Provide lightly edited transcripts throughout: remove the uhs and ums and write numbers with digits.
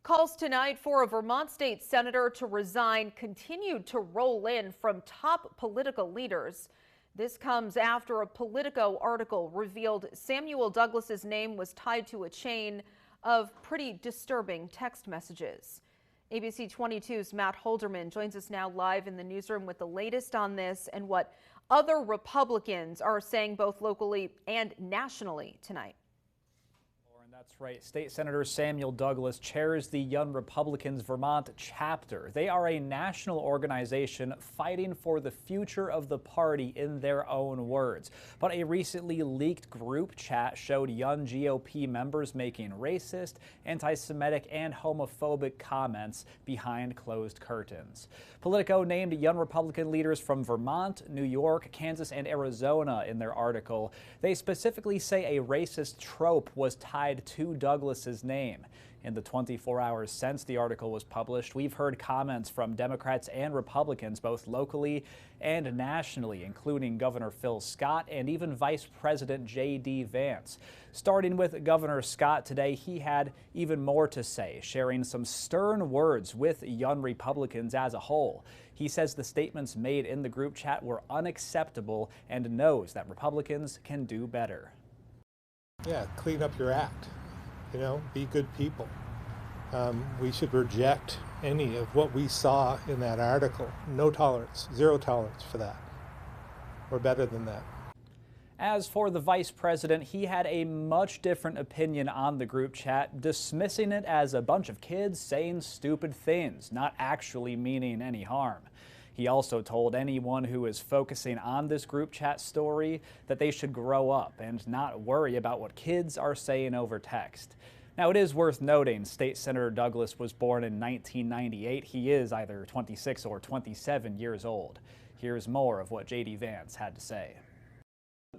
Calls tonight for a Vermont state senator to resign continued to roll in from top political leaders. This comes after a Politico article revealed Samuel Douglas's name was tied to a chain of pretty disturbing text messages. ABC 22's Matt Holderman joins us now live in the newsroom with the latest on this and what other Republicans are saying both locally and nationally tonight. That's right. State Senator Samuel Douglas chairs the Young Republicans Vermont chapter. They are a national organization fighting for the future of the party in their own words. But a recently leaked group chat showed Young GOP members making racist, anti-Semitic, and homophobic comments behind closed curtains. Politico named Young Republican leaders from Vermont, New York, Kansas, and Arizona in their article. They specifically say a racist trope was tied to Douglas's name. In the 24 hours since the article was published, we've heard comments from Democrats and Republicans, both locally and nationally, including Governor Phil Scott and even Vice President J.D. Vance. Starting with Governor Scott today, he had even more to say, sharing some stern words with Young Republicans as a whole. He says the statements made in the group chat were unacceptable and knows that Republicans can do better. Yeah, clean up your act. Be good people. We should reject any of what we saw in that article. No tolerance, zero tolerance for that. We're better than that. As for the vice president, he had a much different opinion on the group chat, dismissing it as a bunch of kids saying stupid things, not actually meaning any harm. He also told anyone who is focusing on this group chat story that they should grow up and not worry about what kids are saying over text. Now, it is worth noting State Senator Douglas was born in 1998. He is either 26 or 27 years old. Here's more of what J.D. Vance had to say.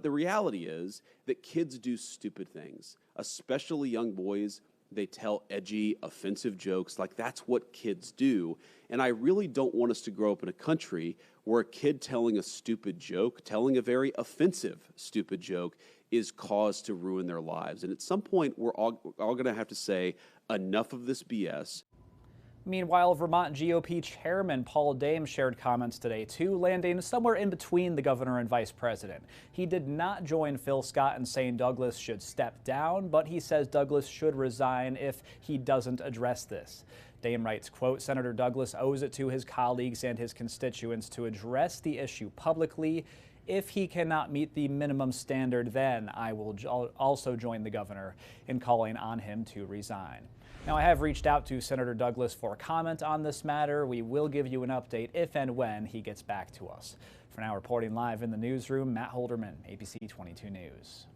The reality is that kids do stupid things, especially young boys. They tell edgy, offensive jokes like that's what kids do. And I really don't want us to grow up in a country where a kid telling a stupid joke, telling a very offensive stupid joke, is cause to ruin their lives. And at some point, we're all going to have to say enough of this BS. Meanwhile, Vermont GOP Chairman Paul Dame shared comments today, too, landing somewhere in between the governor and vice president. He did not join Phil Scott in saying Douglas should step down, but he says Douglas should resign if he doesn't address this. Dame writes, quote, Senator Douglas owes it to his colleagues and his constituents to address the issue publicly. If he cannot meet the minimum standard, then I will also join the governor in calling on him to resign. Now, I have reached out to Senator Douglas for comment on this matter. We will give you an update if and when he gets back to us. For now, reporting live in the newsroom, Matt Holderman, ABC 22 News.